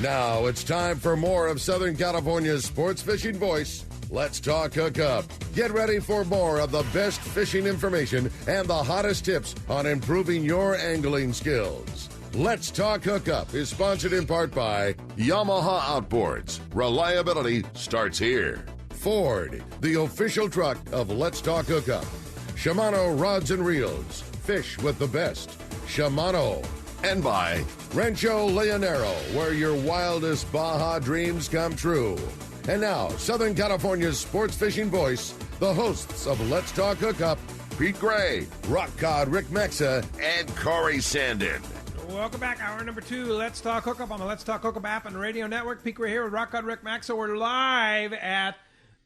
Now it's time for more of Southern California's sports fishing voice. Let's talk Hookup. Get ready for more of the best fishing information and the hottest tips on improving your angling skills. Let's Talk Hookup is sponsored in part by Yamaha Outboards. Reliability starts here. Ford, the official truck of Let's Talk Hookup. Shimano Rods and Reels. Fish with the best. Shimano. And by Rancho Leonero, where your wildest Baja dreams come true. And now, Southern California's sports fishing voice, the hosts of Let's Talk Hookup, Pete Gray, Rock Cod Rick Mexa, and Corey Sandin. Welcome back. Hour number 2, Let's Talk Hookup on the Let's Talk Hookup app and radio network. Pete Gray here with Rock Cod Rick Mexa. We're live at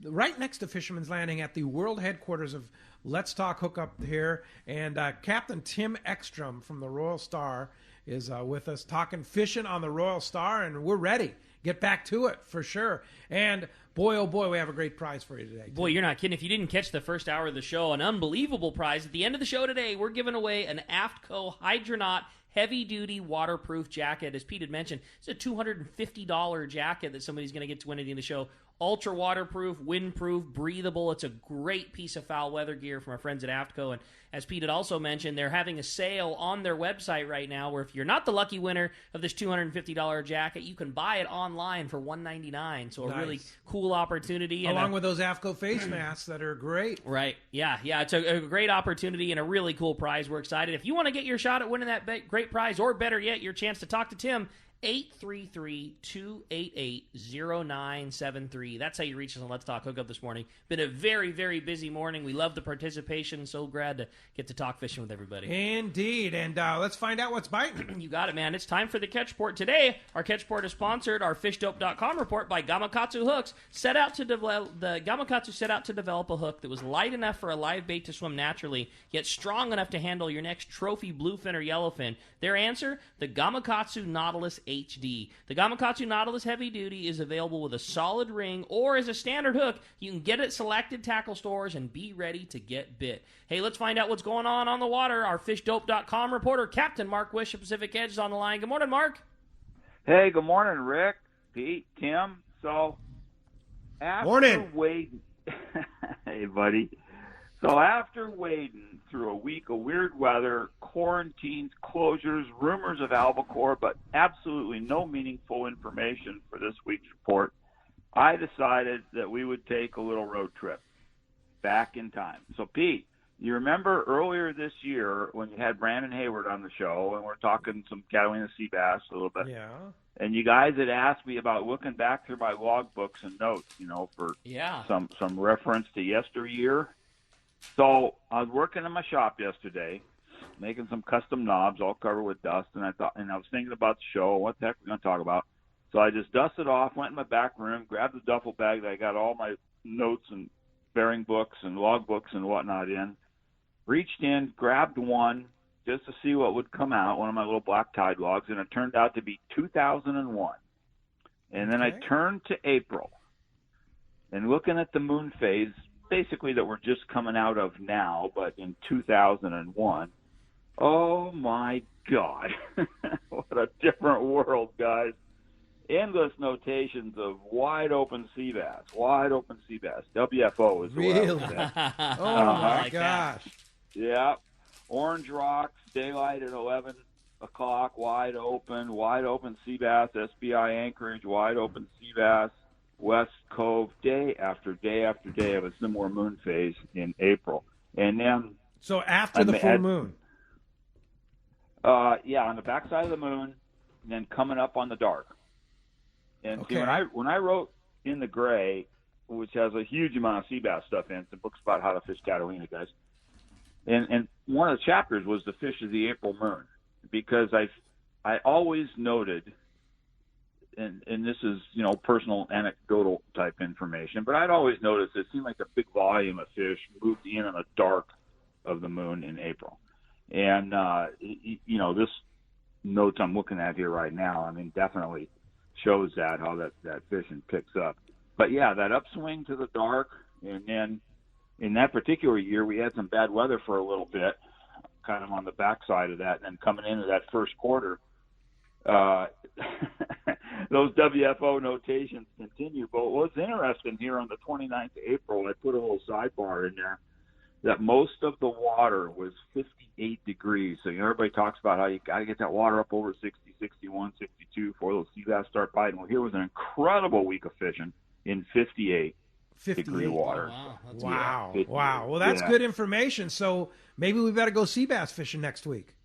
right next to Fisherman's Landing at the world headquarters of Let's Talk Hookup here. And Captain Tim Ekstrom from the Royal Star is with us talking fishing on the Royal Star, and we're ready. Get back to it for sure. And boy, oh boy, we have a great prize for you today. Boy, you're not kidding. If you didn't catch the first hour of the show, an unbelievable prize. At the end of the show today, we're giving away an Aftco Hydronaut heavy-duty waterproof jacket. As Pete had mentioned, it's a $250 jacket that somebody's going to get to win at the end of the show. Ultra waterproof, windproof, breathable. It's a great piece of foul weather gear from our friends at Aftco. And as Pete had also mentioned, they're having a sale on their website right now where if you're not the lucky winner of this $250 jacket, you can buy it online for $199. So a really cool opportunity. Along with those Aftco face masks that are great. Right. Yeah. It's a great opportunity and a really cool prize. We're excited. If you want to get your shot at winning that great prize, or better yet, your chance to talk to Tim, 833-288-0973. That's how you reach us on Let's Talk Hookup this morning. Been a very, very busy morning. We love the participation. So glad to get to talk fishing with everybody. Indeed. And let's find out what's biting. You got it, man. It's time for the Catch Report. Today, our Catch Report is sponsored, our FishDope.com report by Gamakatsu Hooks. The Gamakatsu set out to develop a hook that was light enough for a live bait to swim naturally, yet strong enough to handle your next trophy bluefin or yellowfin. Their answer? The Gamakatsu Nautilus HD. The Gamakatsu Nautilus Heavy Duty is available with a solid ring or as a standard hook. You can get it at selected tackle stores and be ready to get bit. Hey, let's find out what's going on the water. Our FishDope.com reporter, Captain Mark Wish of Pacific Edge, is on the line. Good morning, Mark. Hey, good morning, Rick, Pete, Tim. So, after wading, hey, buddy. So after wading through a week of weird weather, quarantines, closures, rumors of albacore, but absolutely no meaningful information for this week's report, I decided that we would take a little road trip back in time. So, Pete, you remember earlier this year when you had Brandon Hayward on the show, and we're talking some Catalina sea bass a little bit. Yeah. And you guys had asked me about looking back through my log books and notes, for some reference to yesteryear. So I was working in my shop yesterday, making some custom knobs all covered with dust, and I was thinking about the show, what the heck we're going to talk about. So I just dusted off, went in my back room, grabbed the duffel bag that I got all my notes and bearing books and log books and whatnot in, reached in, grabbed one just to see what would come out, one of my little black tide logs, and it turned out to be 2001. And then I turned to April, and looking at the moon phase, basically that we're just coming out of now, but in 2001, oh my God, what a different world, guys. Endless notations of wide open sea bass, WFO is really? what I was at. Oh my gosh. Yeah, Orange Rocks, daylight at 11 o'clock, wide open sea bass, SBI Anchorage, wide open sea bass, West Cove, day after day after day of a similar moon phase in April. And then... So after the full moon? On the backside of the moon, and then coming up on the dark. And see, when I wrote In the Gray, which has a huge amount of sea bass stuff in it, the book's about how to fish Catalina, guys. And one of the chapters was the fish of the April moon, because I always noted... And this is, personal anecdotal type information, but I'd always noticed it seemed like a big volume of fish moved in on the dark of the moon in April. And, this notes I'm looking at here right now, definitely shows that, how that fishing picks up. But, yeah, that upswing to the dark, and then in that particular year, we had some bad weather for a little bit, kind of on the backside of that, and then coming into that first quarter, those WFO notations continue. But what's interesting here on the 29th of April, I put a little sidebar in there, that most of the water was 58 degrees. So, everybody talks about how you got to get that water up over 60, 61, 62 before those sea bass start biting. Well, here was an incredible week of fishing in 58 degree water. Oh, wow. Wow. Well, that's good information. So maybe we better go sea bass fishing next week.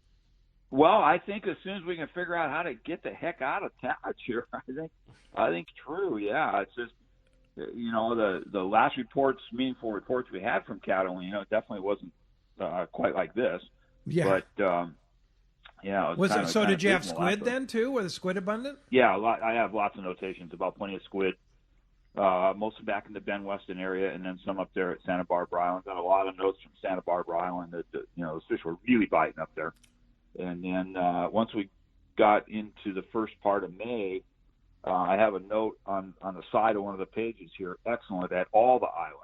Well, I think as soon as we can figure out how to get the heck out of temperature, I think true. Yeah, it's just, the last meaningful reports we had from Catalina, it definitely wasn't quite like this. Yeah. But was it so? Did you have squid then too? Were the squid abundant? Yeah, I have lots of notations about plenty of squid. Mostly back in the Ben Weston area, and then some up there at Santa Barbara Island. Got a lot of notes from Santa Barbara Island that those fish were really biting up there. And then once we got into the first part of May, I have a note on the side of one of the pages here, excellent, at all the islands,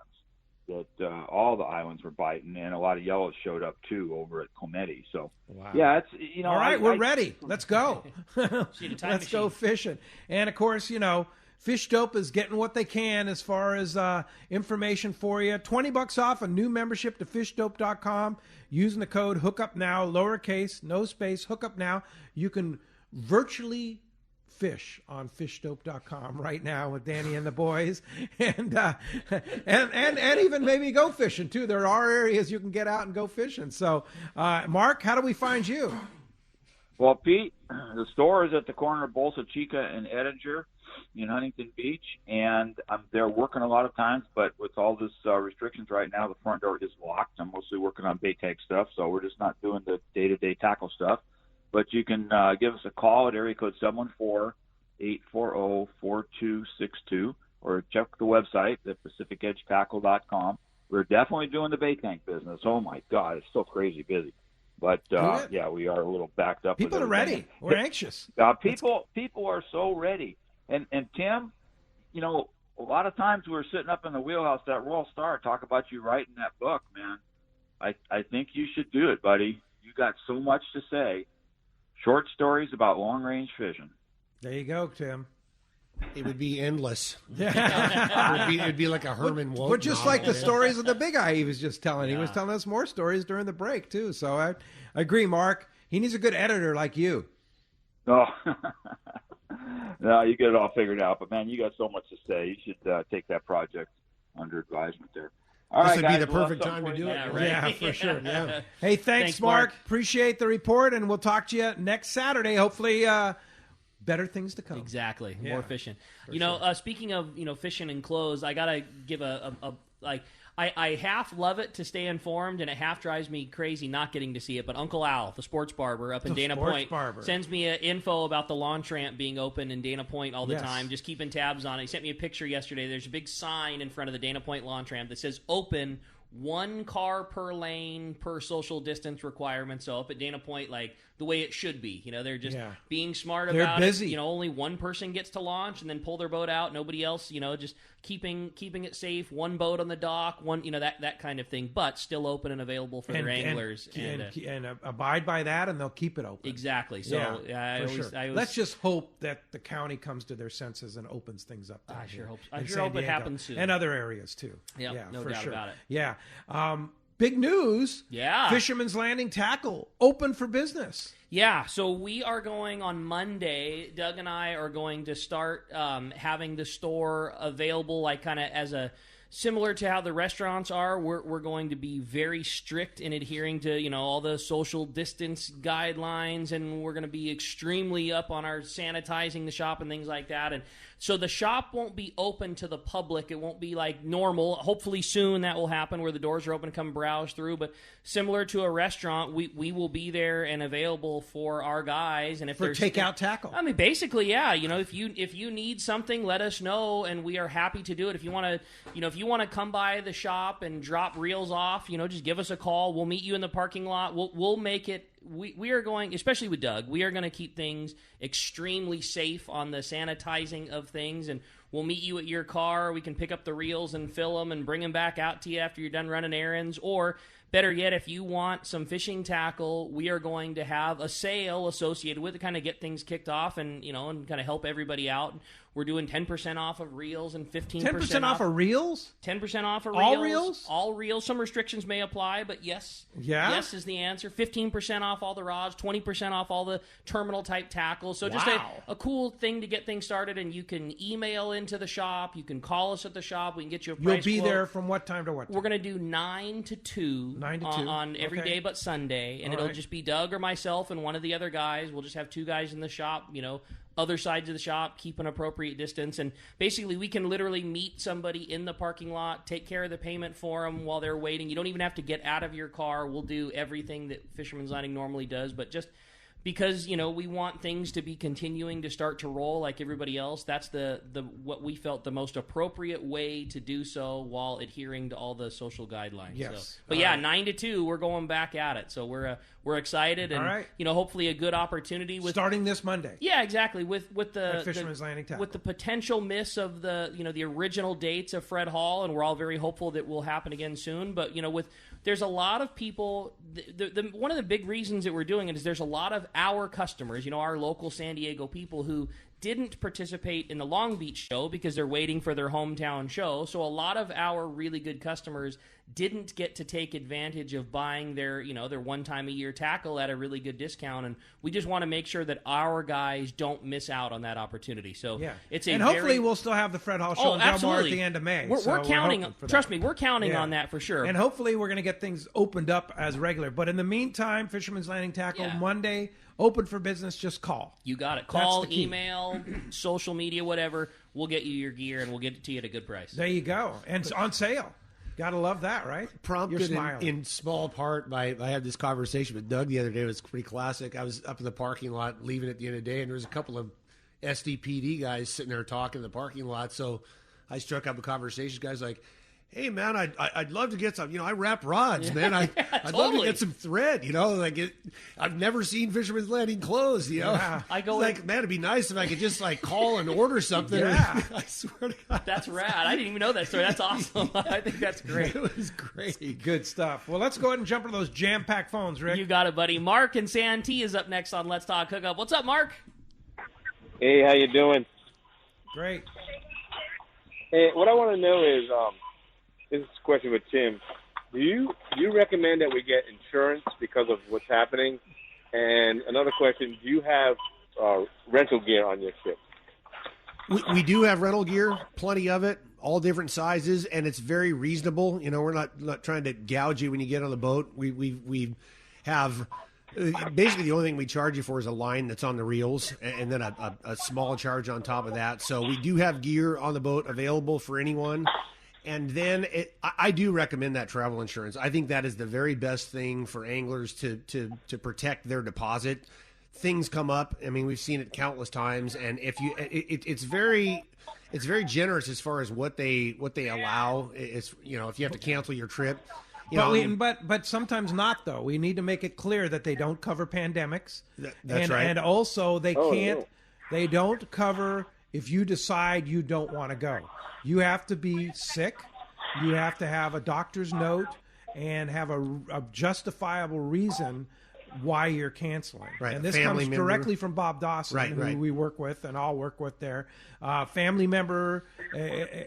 that all the islands were biting, and a lot of yellows showed up too over at Clemente. So, yeah, it's all right, we're ready. Let's go. Let's go fishing. And of course, Fish Dope is getting what they can as far as information for you. $20 off a new membership to fishdope.com using the code HOOKUPNOW, lowercase, no space, HOOKUPNOW. You can virtually fish on fishdope.com right now with Danny and the boys, and even maybe go fishing too. There are areas you can get out and go fishing. So, Mark, how do we find you? Well, Pete, the store is at the corner of Bolsa Chica and Edinger in Huntington Beach, and they're working a lot of times, but with all this restrictions right now, the front door is locked. I'm mostly working on bait tag stuff, so we're just not doing the day-to-day tackle stuff. But you can give us a call at area code 714-840-4262, or check the website at PacificEdgeTackle.com. We're definitely doing the bait tank business. Oh, my God, it's so crazy busy. But, yeah, we are a little backed up. People are ready. We're anxious. People are so ready. And Tim, a lot of times we're sitting up in the wheelhouse, that Royal Star, talk about you writing that book, man. I think you should do it, buddy. You got so much to say. Short stories about long-range fishing. There you go, Tim. It would be endless. It'd be like a Herman Wood. We're just like the stories of the big eye he was just telling. Yeah. He was telling us more stories during the break, too. So I agree, Mark. He needs a good editor like you. Oh, no, you get it all figured out. But, man, you got so much to say. You should take that project under advisement there. All this right, would guys, be the perfect time to do it. Yeah, right. Yeah, for sure. Yeah. Hey, thanks, Mark. Appreciate the report, and we'll talk to you next Saturday. Hopefully, better things to come. Exactly. More fishing. Speaking of fishing and clothes, I gotta give I half love it to stay informed, and it half drives me crazy not getting to see it. But Uncle Al, the sports barber up in Dana Point, sends me info about the launch ramp being open in Dana Point all the time, just keeping tabs on it. He sent me a picture yesterday. There's a big sign in front of the Dana Point launch ramp that says open, 1 car per lane per social distance requirement. So up at Dana Point, like the way it should be. They're just being smart about busy. it. Only one person gets to launch and then pull their boat out. Nobody else, just keeping it safe. One boat on the dock, one, that kind of thing, but still open and available for their anglers. And abide by that, and they'll keep it open. Exactly. So let's just hope that the county comes to their senses and opens things up. I sure hope it happens soon. And other areas, too. Yep, no doubt about it. Yeah. Big news. Yeah. Fisherman's Landing Tackle, open for business. Yeah, so we are going on Monday. Doug and I are going to start having the store available, like kind of as a similar to how the restaurants are. We're going to be very strict in adhering to all the social distance guidelines, and we're going to be extremely up on our sanitizing the shop and things like that. And so the shop won't be open to the public. It won't be like normal. Hopefully soon that will happen where the doors are open to come browse through. But similar to a restaurant, we will be there and available for our guys. And if for takeout tackle. I mean, basically, yeah. If you need something, let us know, and we are happy to do it. If you want to come by the shop and drop reels off, just give us a call. We'll meet you in the parking lot. We'll make it. We are going, especially with Doug, we are going to keep things extremely safe on the sanitizing of things, and we'll meet you at your car. We can pick up the reels and fill them and bring them back out to you after you're done running errands. Or better yet, if you want some fishing tackle, we are going to have a sale associated with it, kind of get things kicked off and kind of help everybody out. We're doing 10% off of reels and 15% 10% off of reels? 10% off of reels. All reels? All reels. Some restrictions may apply, but yes. Yeah? Yes is the answer. 15% off all the rods, 20% off all the terminal-type tackles. So just a cool thing to get things started, and you can email into the shop. You can call us at the shop. We can get you a price You'll be quote. there from what time to what time? We're going to do 9 to 2. 9 to 2. On every day but Sunday, and it'll just be Doug or myself and one of the other guys. We'll just have 2 guys in the shop, other sides of the shop, keep an appropriate distance, and basically we can literally meet somebody in the parking lot, take care of the payment for them while they're waiting. You don't even have to get out of your car. We'll do everything that Fisherman's Landing normally does, but just because we want things to be continuing to start to roll like everybody else, that's the what we felt the most appropriate way to do so while adhering to all the social guidelines. Yes. So, but 9 to 2, we're going back at it. So we're excited, and hopefully a good opportunity with starting this Monday. Yeah, exactly. With the Fisherman's Landing Tackle. With the potential miss of the original dates of Fred Hall, and we're all very hopeful that will happen again soon. But there's a lot of people. One of the big reasons that we're doing it is there's a lot of our customers, our local San Diego people who didn't participate in the Long Beach show because they're waiting for their hometown show. So a lot of our really good customers didn't get to take advantage of buying their one time a year tackle at a really good discount, and we just want to make sure that our guys don't miss out on that opportunity. So hopefully we'll still have the Fred Hall show in Del Mar at the end of May. We're counting. Trust me, we're counting on that for sure. And hopefully we're going to get things opened up as regular. But in the meantime, Fisherman's Landing Tackle Monday, open for business. Just call. You got it. Call, email, social media, whatever. We'll get you your gear and we'll get it to you at a good price. There you go. And it's on sale. Gotta love that, right? Prompted in small part by I had this conversation with Doug the other day. It was pretty classic. I was up in the parking lot leaving at the end of the day, and there was a couple of SDPD guys sitting there talking in the parking lot. So I struck up a conversation. Guys like, hey man, I'd love to get some. I wrap rods, man. I'd love to get some thread. I've never seen Fisherman's Landing closed. I go like, man, it'd be nice if I could just call and order something. Yeah. I swear to God, that's rad. I didn't even know that story. That's awesome. I think that's great. It was great. Good stuff. Well, let's go ahead and jump into those jam-packed phones, Rick. You got it, buddy. Mark in Santee is up next on Let's Talk Hookup. What's up, Mark? Hey, how you doing? Great. Hey, what I want to know is. This is a question with Tim. Do you recommend that we get insurance because of what's happening? And another question, do you have rental gear on your ship? We do have rental gear, plenty of it, all different sizes, and it's very reasonable. We're not trying to gouge you when you get on the boat. We have basically the only thing we charge you for is a line that's on the reels, and then a small charge on top of that. So we do have gear on the boat available for anyone. And then I do recommend that travel insurance. I think that is the very best thing for anglers to protect their deposit. Things come up. I mean, we've seen it countless times, and if you, it's very generous as far as what they allow. It's if you have to cancel your trip. But sometimes not though. We need to make it clear that they don't cover pandemics. That's right. And also they can't. They don't cover if you decide you don't want to go. You have to be sick. You have to have a doctor's note and have a justifiable reason why you're canceling. Right. And this comes directly from Bob Dawson, who we work with and all work with there. Family member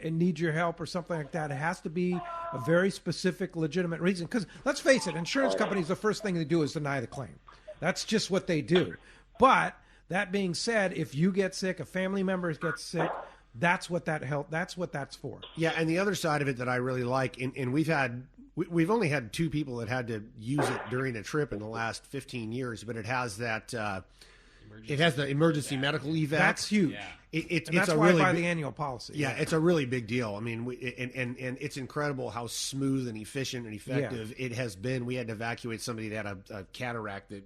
needs your help or something like that. It has to be a very specific, legitimate reason. Because let's face it, insurance companies, the first thing they do is deny the claim. That's just what they do. But that being said, if you get sick, a family member gets sick, that's what that's for. Yeah, and the other side of it that I really like, and we've only had 2 people that had to use it during a trip in the last 15 years, but it has that it has the emergency medical evac. That's huge. Yeah. That's why I buy the annual policy. Yeah, it's a really big deal. I mean, and it's incredible how smooth and efficient and effective it has been. We had to evacuate somebody that had a cataract that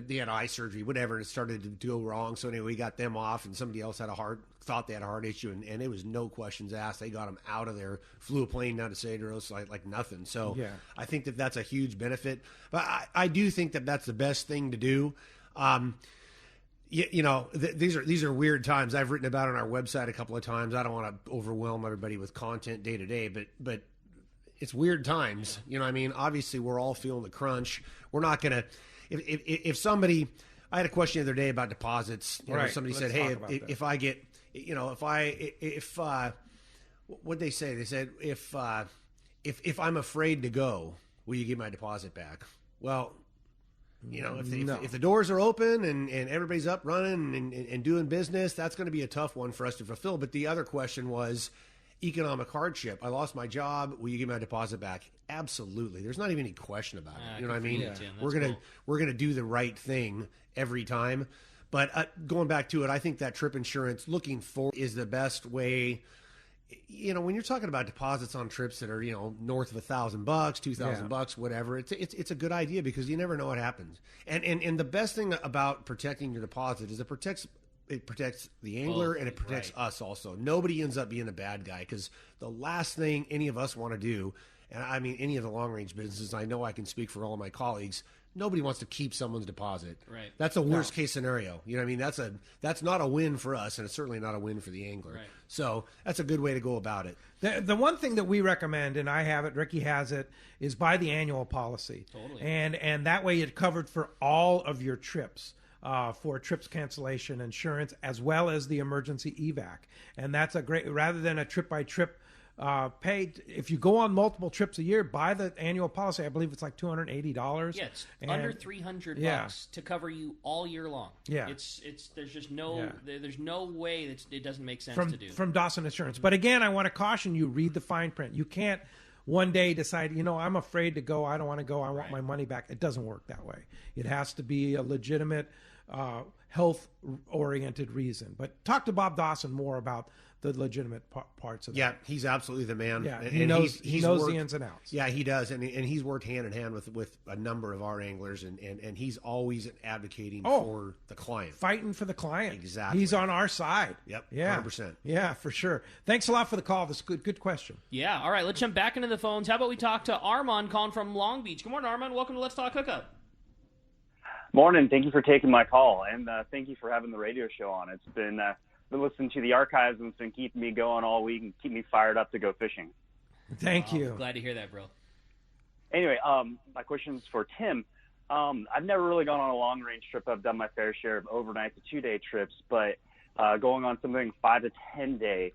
they had eye surgery, whatever, and it started to go wrong. So anyway, we got them off, and somebody else thought they had a heart issue, and it was no questions asked. They got them out of there, flew a plane down to Cedros like nothing. So I think that's a huge benefit. But I do think that's the best thing to do. these are weird times. I've written about it on our website a couple of times. I don't want to overwhelm everybody with content day to day, but it's weird times. You know what I mean? Obviously, we're all feeling the crunch. We're not going to if somebody. I had a question the other day about deposits. Somebody said, "Hey, if I get, what'd they say? They said if I'm afraid to go, will you give my deposit back?" Well, if the doors are open and everybody's up running and doing business, that's going to be a tough one for us to fulfill. But the other question was economic hardship. I lost my job. Will you give my deposit back? Absolutely. There's not even any question about it. You know what I mean? Yeah. We're gonna do the right thing every time. But going back to it, I think that trip insurance looking forward is the best way. When you're talking about deposits on trips that are north of $1,000, $2,000, whatever, it's a good idea because you never know what happens. And the best thing about protecting your deposit is it protects the angler and it protects us also. Nobody ends up being a bad guy because the last thing any of us want to do, and I mean any of the long range businesses, I know I can speak for all of my colleagues. Nobody wants to keep someone's deposit. Right. That's a worst case scenario. You know what I mean? That's not a win for us, and it's certainly not a win for the angler. Right. So that's a good way to go about it. The one thing that we recommend, and I have it, Ricky has it, is buy the annual policy. Totally. And that way it's covered for all of your trips. For trips cancellation insurance as well as the emergency evac, and that's a great rather than a trip by trip paid. If you go on multiple trips a year, buy the annual policy. I believe it's like $280. Yeah, it's under $300 to cover you all year long. Yeah, it's there's just no there's no way that it doesn't make sense to do from Dawson Insurance. But again, I want to caution you: read the fine print. You can't one day decide, I'm afraid to go. I don't want to go. I want my money back. It doesn't work that way. It has to be a legitimate, health-oriented reason. But talk to Bob Dawson more about the legitimate parts of that. Yeah, he's absolutely the man. Yeah, and he knows worked, the ins and outs. Yeah, he does, and he's worked hand in hand with a number of our anglers, and he's always advocating for the client, fighting for the client. Exactly, he's on our side. Yep, yeah, 100%. Yeah, for sure. Thanks a lot for the call. This is good question. Yeah, all right, let's jump back into the phones. How about we talk to Armand calling from Long Beach? Good morning, Armand. Welcome to Let's Talk Hookup. Morning. Thank you for taking my call, and thank you for having the radio show on. It's been listening to the archives, and it's been keeping me going all week and keep me fired up to go fishing. Thank you. Glad to hear that, bro. Anyway, my question is for Tim. I've never really gone on a long-range trip. I've done my fair share of overnight to 2-day trips, but going on something 5 to 10 day,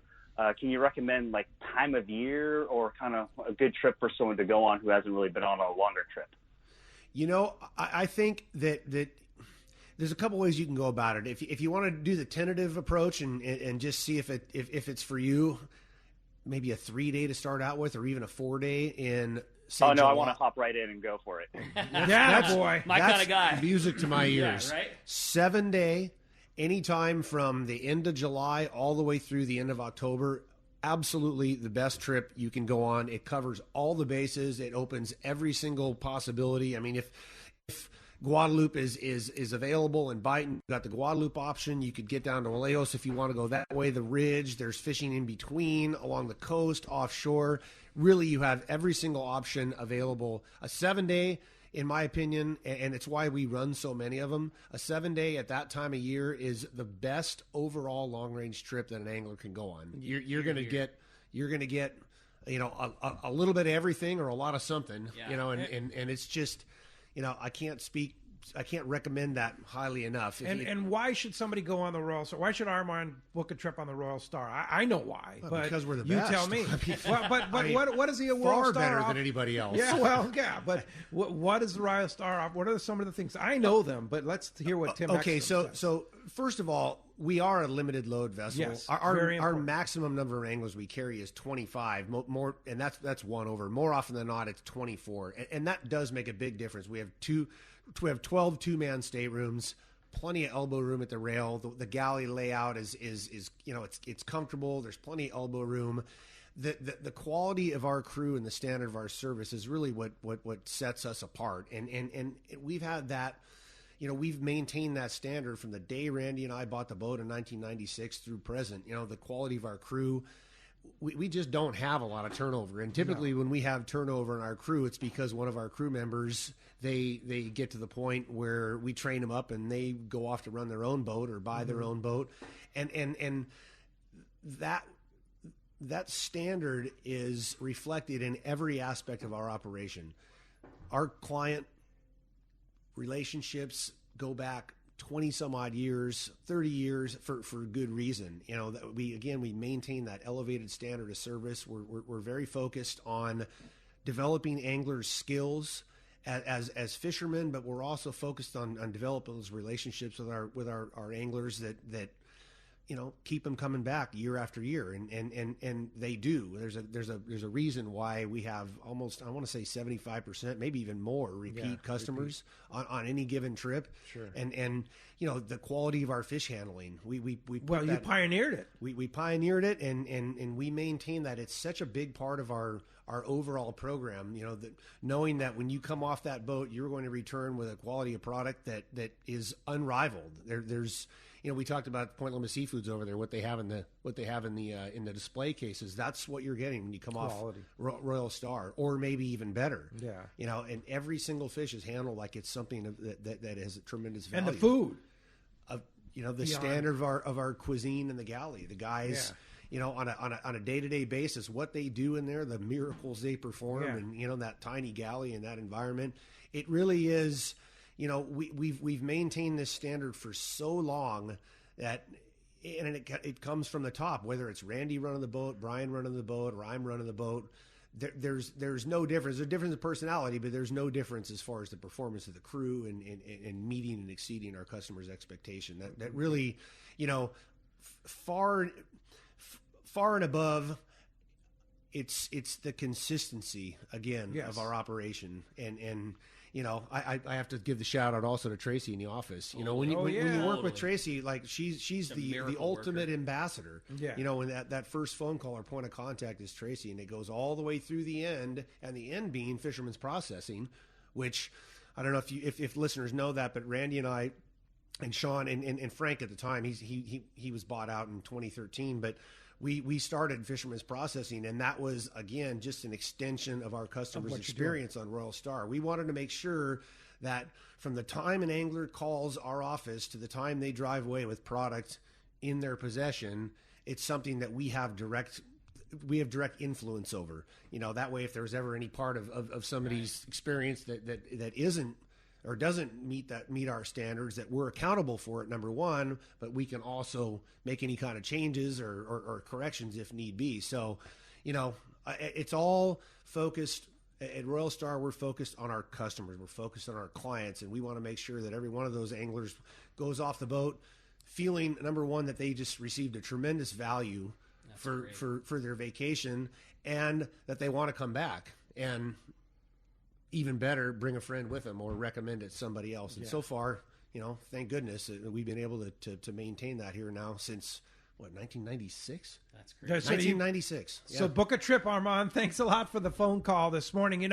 can you recommend like time of year or kind of a good trip for someone to go on who hasn't really been on a longer trip? I think that there's a couple ways you can go about it. If you want to do the tentative approach and just see if it's for you, maybe a 3-day to start out with, or even a 4-day in. Oh no, I want to hop right in and go for it. That's boy, my kind of guy. Music to my ears. Yeah, right? 7-day, anytime from the end of July all the way through the end of October. Absolutely the best trip you can go on. It covers all the bases. It opens every single possibility. I mean, if Guadalupe is available and Bighton, you've got the Guadalupe option. You could get down to Vallejo if you want to go that way. The Ridge, there's fishing in between, along the coast, offshore. Really, you have every single option available. A 7-day, in my opinion, and it's why we run so many of them, a 7-day at that time of year is the best overall long-range trip that an angler can go on. You're going to get a little bit of everything or a lot of something, and it's just, I can't recommend that highly enough. And why should somebody go on the Royal Star? Why should Armand book a trip on the Royal Star? I know why, but because we're the You best. tell me. What is the Royal far Star better off? than anybody else? Yeah, well, yeah, but what is the Royal Star off? What are some of the things? I know them, but let's hear what Tim. Okay, Ekstrom says. so first of all, we are a limited load vessel. Yes, our maximum number of anglers we carry is 25. More, and that's one over. More often than not, it's 24, and that does make a big difference. We have 12 two-man staterooms, plenty of elbow room at the rail. The galley layout is it's comfortable. There's plenty of elbow room. The quality of our crew and the standard of our service is really what sets us apart. And we've had that. We've maintained that standard from the day Randy and I bought the boat in 1996 through present. The quality of our crew. we just don't have a lot of turnover. And typically when we have turnover in our crew, it's because one of our crew members, they get to the point where we train them up and they go off to run their own boat or buy their own boat. And that standard is reflected in every aspect of our operation. Our client relationships go back 20 some odd years, 30 years for good reason. That we maintain that elevated standard of service. We're very focused on developing anglers' skills as fishermen, but we're also focused on developing those relationships with our anglers that keep them coming back year after year, and they do. There's a reason why we have almost, I want to say 75%, maybe even more repeat customers on any given trip. Sure. And the quality of our fish handling. You pioneered it. We pioneered it, and we maintain that. It's such a big part of our overall program. That knowing that when you come off that boat, you're going to return with a quality of product that is unrivaled. There's we talked about Point Loma Seafoods over there, what they have in the display cases. That's what you're getting when you come off Royal Star, or maybe even better. Yeah. And every single fish is handled like it's something that has a tremendous value. And the food, the standard of our cuisine in the galley. The guys, on a day-to-day basis, what they do in there, the miracles they perform, and that tiny galley in that environment, it really is. We've maintained this standard for so long that, and it comes from the top, whether it's Randy running the boat, Brian running the boat, or I'm running the boat. There's no difference. There's a difference in personality, but there's no difference as far as the performance of the crew and meeting and exceeding our customers' expectation. That really, far and above. It's the consistency again of our operation, and I have to give the shout out also to Tracy in the office. When you work with Tracy, like she's the ultimate ambassador. Yeah. When that first phone call or point of contact is Tracy, and it goes all the way through the end, and the end being Fisherman's Processing, which I don't know if listeners know that, but Randy and I and Sean and Frank at the time, he was bought out in 2013, but we started Fisherman's Processing, and that was, again, just an extension of our customers' experience on Royal Star. We wanted to make sure that from the time an angler calls our office to the time they drive away with product in their possession, it's something that we have direct influence over. That way, if there's ever any part of somebody's experience that isn't or doesn't meet our standards, that we're accountable for it, number one, but we can also make any kind of changes or corrections if need be. So, it's all focused at Royal Star. We're focused on our customers. We're focused on our clients, and we want to make sure that every one of those anglers goes off the boat feeling, number one, that they just received a tremendous value for their vacation, and that they want to come back. And even better, bring a friend with them or recommend it to somebody else. And so far, thank goodness we've been able to maintain that here now since, 1996? That's great. 1996. So book a trip, Armand. Thanks a lot for the phone call this morning.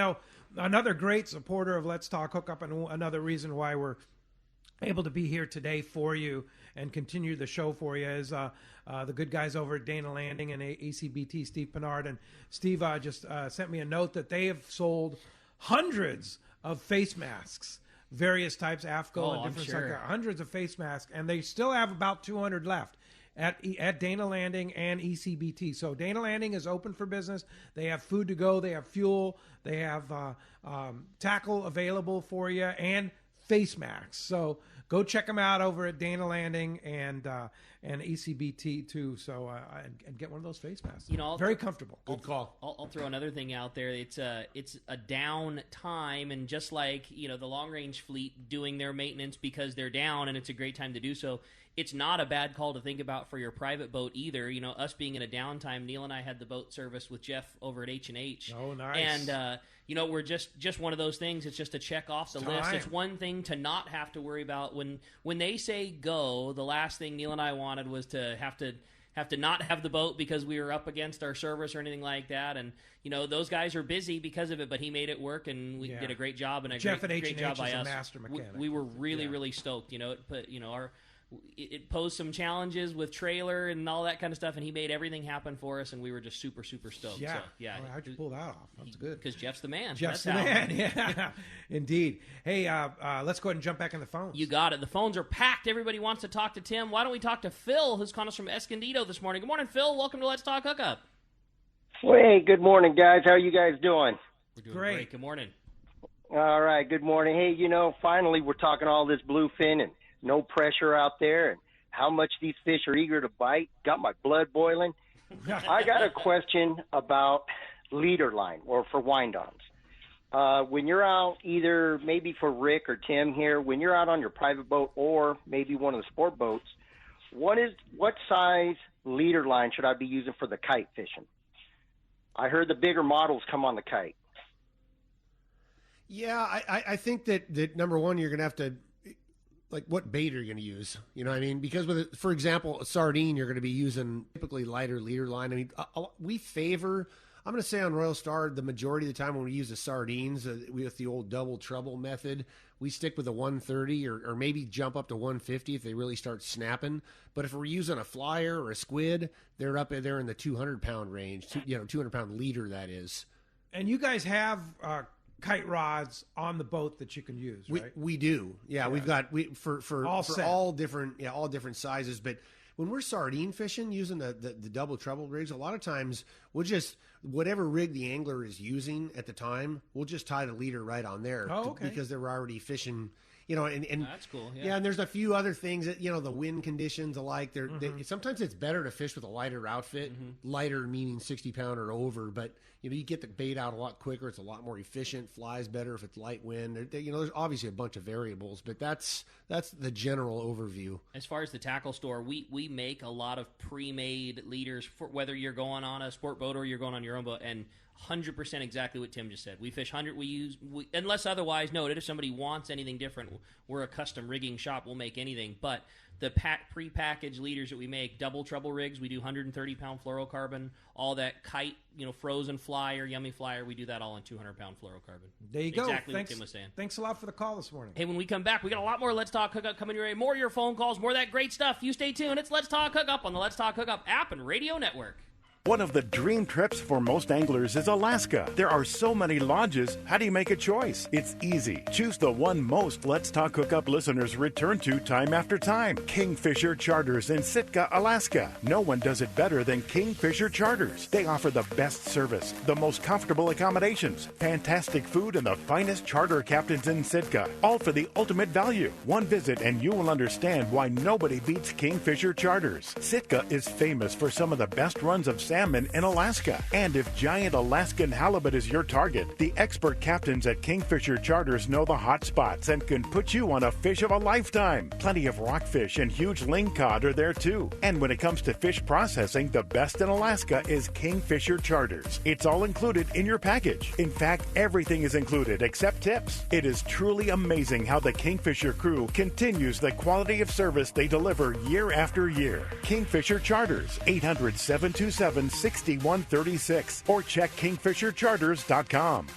Another great supporter of Let's Talk Hookup, and another reason why we're able to be here today for you and continue the show for you is the good guys over at Dana Landing and ECBT, Steve Pinard. And Steve just sent me a note that they have sold hundreds of face masks, various types, AFCO and different stuff, hundreds of face masks, and they still have about 200 left at Dana Landing and ECBT. So Dana Landing is open for business. They have food to go, they have fuel, they have tackle available for you, and face masks. So go check them out over at Dana Landing and ECBT too. So and get one of those face masks. Very comfortable. Good call. I'll throw another thing out there. It's a down time, and just like the long range fleet doing their maintenance because they're down, and it's a great time to do so. It's not a bad call to think about for your private boat either. Us being in a downtime, Neil and I had the boat service with Jeff over at H&H. Oh, nice. And we're just one of those things. It's just a check off the list. It's one thing to not have to worry about when they say go. The last thing Neil and I wanted was to have to not have the boat because we were up against our service or anything like that. And those guys are busy because of it, but he made it work, and we did a great job, and Jeff great at job by is us. A master mechanic. We were really stoked. It put it posed some challenges with trailer and all that kind of stuff, and he made everything happen for us, and we were just super, super stoked. Yeah. So, yeah. Oh, how'd you pull that off? That's good. Because Jeff's the man. Jeff's the man. Yeah, indeed. Hey, let's go ahead and jump back in the phones. You got it. The phones are packed. Everybody wants to talk to Tim. Why don't we talk to Phil, who's calling us from Escondido this morning. Good morning, Phil. Welcome to Let's Talk Hookup. Well, hey, good morning, guys. How are you guys doing? We're doing great. Good morning. All right, good morning. Hey, finally we're talking all this bluefin and no pressure out there and how much these fish are eager to bite. Got my blood boiling. I got a question about leader line or for wind-ons. When you're out, either maybe for Rick or Tim here, when you're out on your private boat or maybe one of the sport boats, what size leader line should I be using for the kite fishing? I heard the bigger models come on the kite. Yeah, I think that number one, you're going to have to, like, what bait are you going to use? You know what I mean? Because for example, a sardine, you're going to be using typically lighter leader line. I mean, we favor, I'm going to say on Royal Star, the majority of the time when we use the sardines with the old double trouble method, we stick with a 130 or maybe jump up to 150 if they really start snapping. But if we're using a flyer or a squid, they're up there in the 200-pound range, 200-pound leader, that is. And you guys have kite rods on the boat that you can use, right? We do. Yeah, we've got for all different sizes. But when we're sardine fishing using the double trouble rigs, a lot of times we'll just, whatever rig the angler is using at the time, we'll just tie the leader right on there. Oh, okay. Because they're already fishing. And that's cool. Yeah, and there's a few other things that the wind conditions alike. Sometimes it's better to fish with a lighter outfit, lighter meaning 60-pound or over. But you get the bait out a lot quicker. It's a lot more efficient. Flies better if it's light wind. There's obviously a bunch of variables, but that's the general overview. As far as the tackle store, we make a lot of pre-made leaders for whether you're going on a sport boat or you're going on your own boat, and 100% exactly what Tim just said. We fish 100. Unless otherwise noted, if somebody wants anything different, we're a custom rigging shop. We'll make anything. But the pre-packaged leaders that we make, double trouble rigs, we do 130-pound fluorocarbon. All that kite, frozen flyer, yummy flyer, we do that all in 200-pound fluorocarbon. There you go. Exactly what Tim was saying. Thanks a lot for the call this morning. Hey, when we come back, we got a lot more Let's Talk Hookup coming your way. More of your phone calls, more of that great stuff. You stay tuned. It's Let's Talk Hookup on the Let's Talk Hookup app and radio network. One of the dream trips for most anglers is Alaska. There are so many lodges. How do you make a choice? It's easy. Choose the one most Let's Talk Hookup listeners return to time after time. Kingfisher Charters in Sitka, Alaska. No one does it better than Kingfisher Charters. They offer the best service, the most comfortable accommodations, fantastic food, and the finest charter captains in Sitka. All for the ultimate value. One visit and you will understand why nobody beats Kingfisher Charters. Sitka is famous for some of the best runs of salmon in Alaska. And if giant Alaskan halibut is your target, the expert captains at Kingfisher Charters know the hot spots and can put you on a fish of a lifetime. Plenty of rockfish and huge lingcod are there too. And when it comes to fish processing, the best in Alaska is Kingfisher Charters. It's all included in your package. In fact, everything is included except tips. It is truly amazing how the Kingfisher crew continues the quality of service they deliver year after year. Kingfisher Charters, 800-727-6136 or check kingfishercharters.com.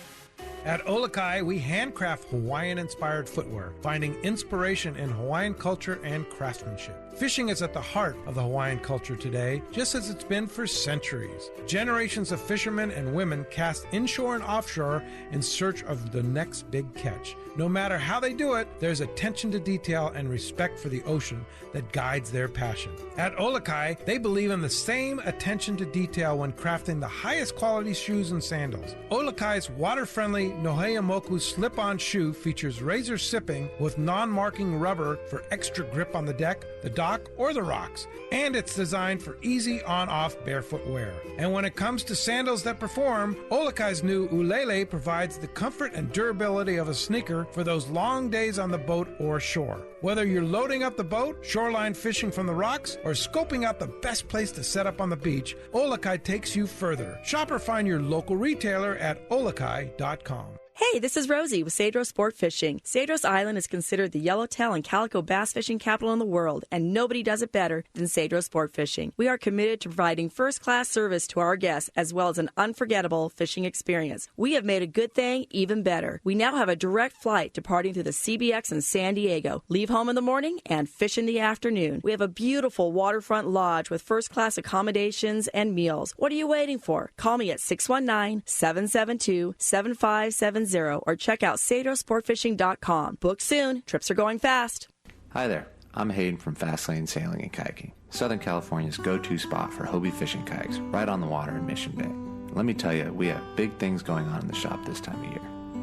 At Olakai, we handcraft Hawaiian-inspired footwear, finding inspiration in Hawaiian culture and craftsmanship. Fishing is at the heart of the Hawaiian culture today, just as it's been for centuries. Generations of fishermen and women cast inshore and offshore in search of the next big catch. No matter how they do it, there's attention to detail and respect for the ocean that guides their passion. At Olakai, they believe in the same attention to detail when crafting the highest quality shoes and sandals. Olakai's water-friendly Noheamoku slip-on shoe features razor sipping with non-marking rubber for extra grip on the deck, the dock, or the rocks, and it's designed for easy on-off barefoot wear. And when it comes to sandals that perform, Olakai's new Ulele provides the comfort and durability of a sneaker for those long days on the boat or shore. Whether you're loading up the boat, shoreline fishing from the rocks, or scoping out the best place to set up on the beach, Olakai takes you further. Shop or find your local retailer at olakai.com. Hey, this is Rosie with Cedros Sport Fishing. Cedros Island is considered the yellowtail and calico bass fishing capital in the world, and nobody does it better than Cedros Sport Fishing. We are committed to providing first-class service to our guests, as well as an unforgettable fishing experience. We have made a good thing even better. We now have a direct flight departing through the CBX in San Diego. Leave home in the morning and fish in the afternoon. We have a beautiful waterfront lodge with first-class accommodations and meals. What are you waiting for? Call me at 619-772-7570 or check out cedrosportfishing.com. Book soon. Trips are going fast. Hi there. I'm Hayden from Fast Lane Sailing and Kayaking, Southern California's go-to spot for Hobie fishing kayaks right on the water in Mission Bay. Let me tell you, we have big things going on in the shop this time of year.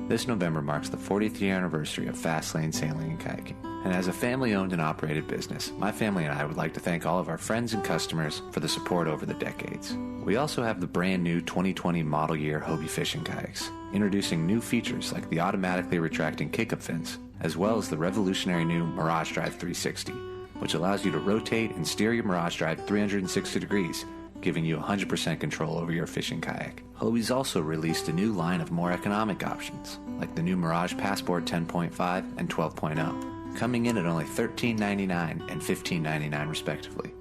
This November marks the 40th year anniversary of Fast Lane Sailing and Kayaking. And as a family-owned and operated business, my family and I would like to thank all of our friends and customers for the support over the decades. We also have the brand new 2020 model year Hobie fishing kayaks, introducing new features like the automatically retracting kick-up fins, as well as the revolutionary new Mirage Drive 360, which allows you to rotate and steer your Mirage Drive 360 degrees, giving you 100% control over your fishing kayak. Hobie's also released a new line of more economic options, like the new Mirage Passport 10.5 and 12.0, coming in at only $13.99 and $15.99 respectively,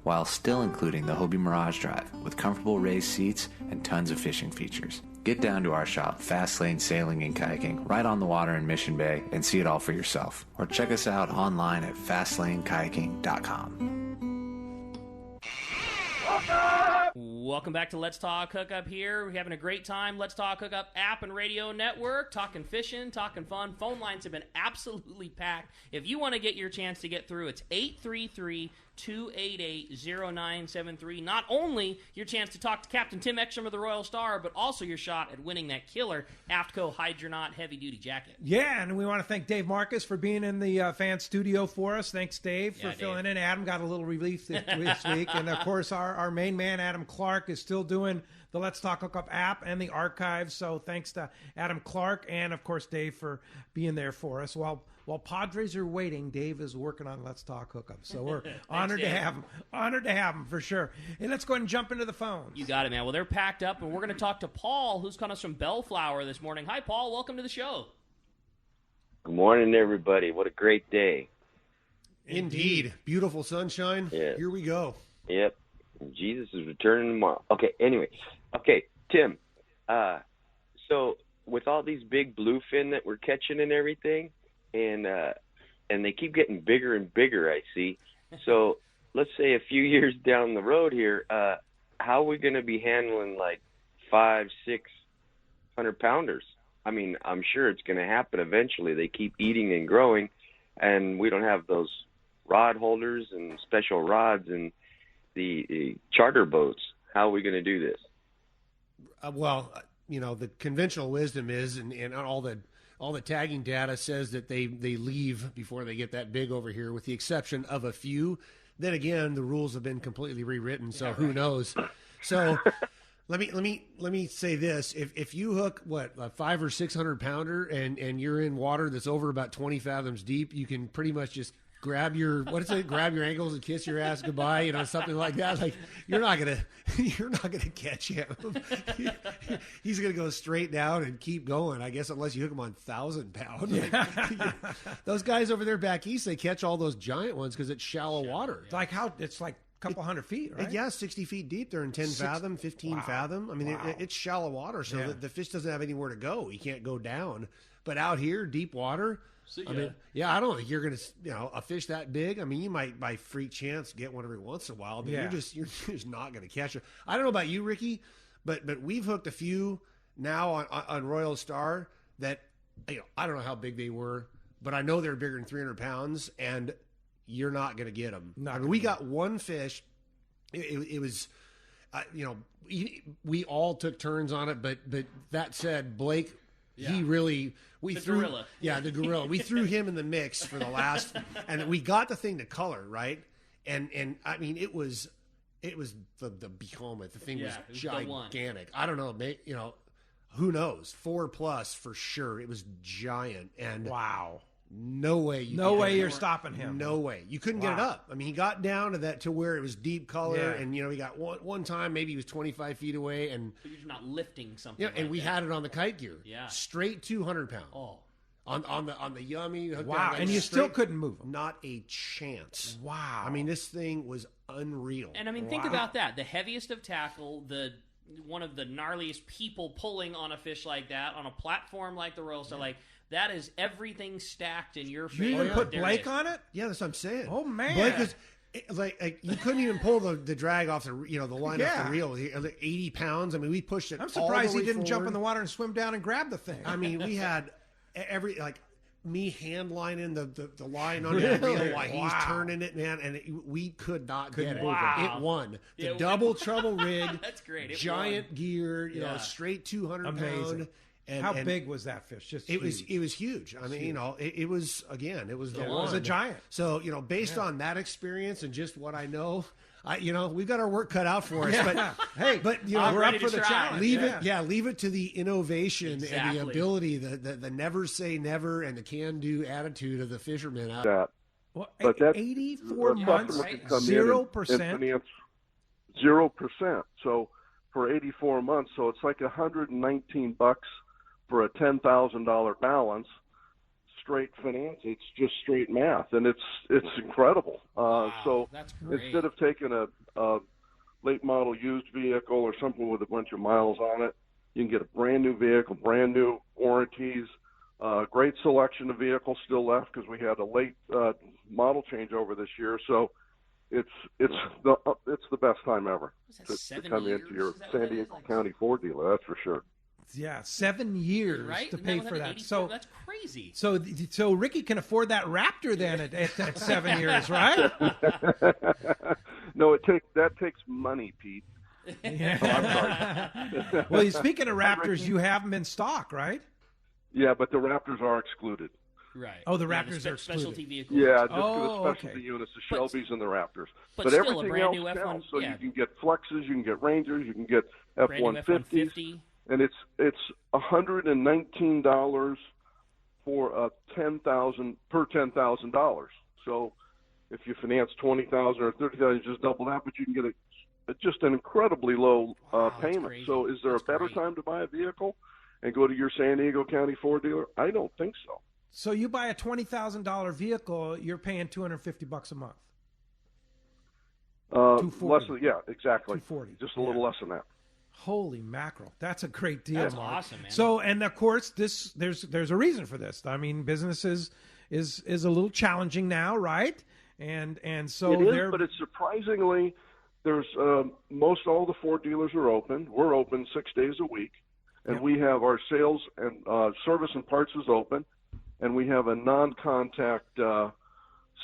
while still including the Hobie Mirage Drive with comfortable raised seats and tons of fishing features. Get down to our shop, Fast Lane Sailing and Kayaking, right on the water in Mission Bay, and see it all for yourself. Or check us out online at fastlanekayaking.com. Welcome back to Let's Talk Hookup here. We're having a great time. Let's Talk Hookup app and radio network, talking fishing, talking fun. Phone lines have been absolutely packed. If you want to get your chance to get through, it's 833-288-0973. Not only your chance to talk to Captain Tim Ekstrom of the Royal Star, but also your shot at winning that killer Aftco Hydronaut heavy-duty jacket. Yeah, and we want to thank Dave Marcus for being in the fan studio for us. Thanks, Dave, for filling in. Adam got a little relief this week. And, of course, our main man, Adam Clark, is still doing the Let's Talk Hookup app and the archives. So thanks to Adam Clark and, of course, Dave for being there for us. While Padres are waiting, Dave is working on Let's Talk Hookup. So we're honored to have him. Honored to have him, for sure. And let's go ahead and jump into the phones. You got it, man. Well, they're packed up, and we're going to talk to Paul, who's calling us from Bellflower this morning. Hi, Paul. Welcome to the show. Good morning, everybody. What a great day. Indeed. Beautiful sunshine. Yeah. Here we go. Yep. Jesus is returning tomorrow. Okay, anyway. Okay, Tim. So with all these big bluefin that we're catching and everything, and they keep getting bigger and bigger, I see. So let's say a few years down the road here, how are we going to be handling like 500-600 pounders? I mean, I'm sure it's going to happen eventually. They keep eating and growing, and we don't have those rod holders and special rods and the charter boats. How are we going to do this? Well, the conventional wisdom is, and all the tagging data says that they leave before they get that big over here, with the exception of a few. Then again, the rules have been completely rewritten, so who knows? So let me say this: if you hook a 500 or 600 pounder and you're in water that's over about 20 fathoms deep, you can pretty much just grab your ankles and kiss your ass goodbye, something like that. Like you're not gonna catch him. He's gonna go straight down and keep going, I guess, unless you hook him on 1,000 pound. Those guys over there back east, they catch all those giant ones because it's shallow water. It's like it's like a couple hundred feet, right? Yeah, 60 feet deep. They're in 10 fathom, 15 fathom. I mean, it's shallow water, so the fish doesn't have anywhere to go. He can't go down. But out here, deep water. I mean, I don't think you're going to, a fish that big. I mean, you might by freak chance get one every once in a while, but you're just not going to catch it. I don't know about you, Ricky, but we've hooked a few now on Royal Star that, I don't know how big they were, but I know they're bigger than 300 pounds, and you're not going to get them. I mean, we got one fish. It was, we all took turns on it, but that said, Blake. Yeah. He really the gorilla. Yeah, the gorilla. We threw him in the mix for the last, and we got the thing to color right, and I mean it was the behemoth. The thing was gigantic. I don't know, who knows? 4+ for sure. It was giant, and wow. No way. You're stopping him. No way. You couldn't get it up. I mean, he got down to where it was deep color, and he got one time maybe he was 25 feet away, and so you're not lifting something. Yeah, and we had it on the kite gear. Yeah, straight 200 pounds. Oh, on the Yummy. Wow, and you still couldn't move him. Not a chance. Wow. I mean, this thing was unreal. And I mean, think about that. The heaviest of tackle, one of the gnarliest people pulling on a fish like that on a platform like the Royal Star, like that is everything stacked in your face. You even put Blake on it? Yeah, that's what I'm saying. Oh man, Blake is like you couldn't even pull the drag off the line off the reel. 80 pounds. I mean, we pushed it. I'm surprised he didn't forward. jump in the water and swim down and grab the thing. I mean, we had me hand lining the line on that reel while he's turning it, man, and we could not get it. Wow. It won. The double trouble rig. That's great. Giant gear, straight 200 pound. And how big was that fish? Just it was huge. I mean, it was the one. It was a giant. So based on that experience and just what I know, we've got our work cut out for us. But hey, we're up for the challenge. Leave it to the innovation and the ability, the never say never and the can do attitude of the fishermen out there. Well, but that 84 months, 0%. 0%. So for 84 months, so it's like $119 for a $10,000 balance. Straight finance, it's just straight math, and it's incredible. So instead of taking a late model used vehicle or something with a bunch of miles on it, you can get a brand new vehicle, brand new warranties, great selection of vehicles still left because we had a late model changeover this year. So it's the best time ever to come into your San Diego County Ford dealer. That's for sure. Yeah, 7 years to pay for that. So that's crazy. So Ricky can afford that Raptor then at 7 years, right? No, that takes money, Pete. Yeah. I'm sorry. Well, speaking of Raptors, you have them in stock, right? Yeah, but the Raptors are excluded. Right. Oh, the Raptors are specialty vehicles. Yeah, just the specialty units, the Shelbys and the Raptors. But still, everything a brand else new F1, counts. So you can get Flexes, you can get Rangers, you can get F-150s. And it's $119 for $10,000. So if you finance $20,000 or $30,000, you just double that, but you can get just an incredibly low payment. So is there a better time to buy a vehicle and go to your San Diego County Ford dealer? I don't think so. So you buy a $20,000 vehicle, you're paying $250 a month. Less than, yeah, exactly. $240. Just a little less than that. Holy mackerel! That's a great deal. That's Mark. Awesome, man. So, and of course, there's a reason for this. I mean, business is a little challenging now, right? And so it is, but it's surprisingly there's most all the Ford dealers are open. We're open 6 days a week, and we have our sales and service and parts is open, and we have a non-contact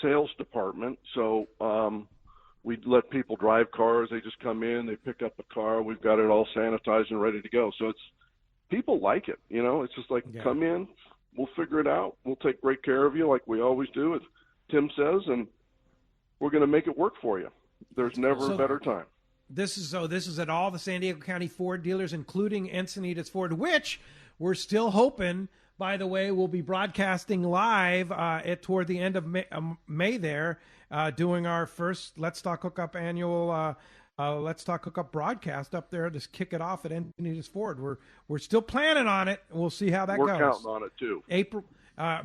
sales department. So. We let people drive cars. They just come in, they pick up a car. We've got it all sanitized and ready to go. So people like it. It's just like, come in, we'll figure it out. We'll take great care of you like we always do, as Tim says, and we're going to make it work for you. There's never a better time. This is at all the San Diego County Ford dealers, including Encinitas Ford, which we're still hoping, by the way, we'll be broadcasting live toward the end of May there, doing our first Let's Talk Hookup annual Let's Talk Hookup broadcast up there to kick it off at Encinitas Ford. We're still planning on it. We'll see how that goes. We're counting on it too.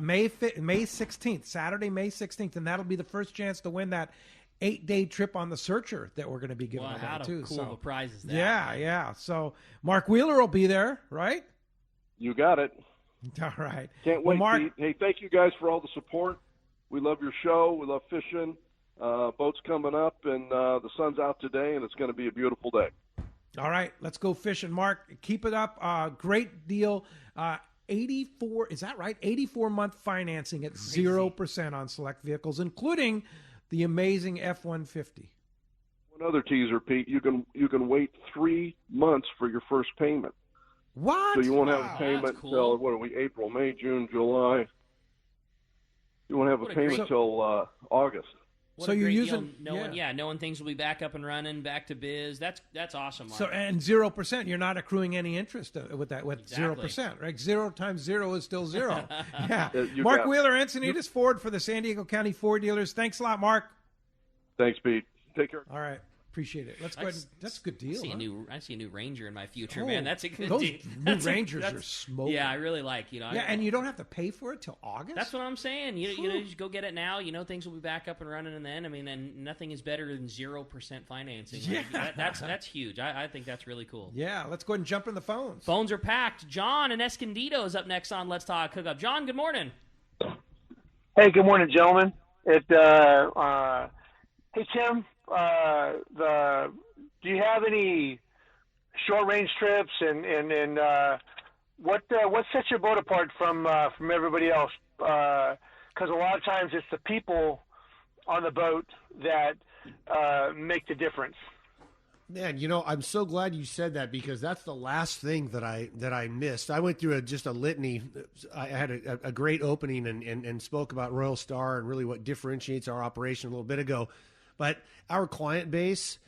May 16th, Saturday, May 16th, and that'll be the first chance to win that 8-day trip on the Searcher that we're going to be giving away too. Cool of a prize is that? Yeah. So Mark Wheeler will be there, right? You got it. All right. Can't wait, Mark. Pete. Hey, thank you guys for all the support. We love your show. We love fishing. Boat's coming up, and the sun's out today, and it's going to be a beautiful day. All right, let's go fishing, Mark. Keep it up. Great deal. 84, is that right? 84-month financing at 0% on select vehicles, including the amazing F-150. One other teaser, Pete. You can wait 3 months for your first payment. What? So you won't have a payment until, April, May, June, July. You won't have a payment until August. What so a you're great using deal. Knowing things will be back up and running, back to biz. That's awesome, Mark. So and 0%, you're not accruing any interest with that with 0%, right? 0 times 0 is still 0. Yeah. Mark Wheeler, Encinitas Ford for the San Diego County Ford dealers. Thanks a lot, Mark. Thanks, Pete. Take care. All right. Appreciate it. Let's go ahead. That's a good deal. I see a new Ranger in my future, man. That's a good those deal. New Rangers are smoking. Yeah, I really like. and you don't have to pay for it till August. That's what I'm saying. You just go get it now. Things will be back up and running, and then and nothing is better than 0% financing. That's huge. I think that's really cool. Yeah, let's go ahead and jump in the phones. Phones are packed. John in Escondido is up next on Let's Talk Hookup. John, good morning. Hey, good morning, gentlemen. Hey Tim, do you have any short range trips and what sets your boat apart from everybody else? Because a lot of times it's the people on the boat that make the difference. Man, I'm so glad you said that, because that's the last thing that I missed. I went through just a litany. I had a great opening and spoke about Royal Star and really what differentiates our operation a little bit ago. But our client base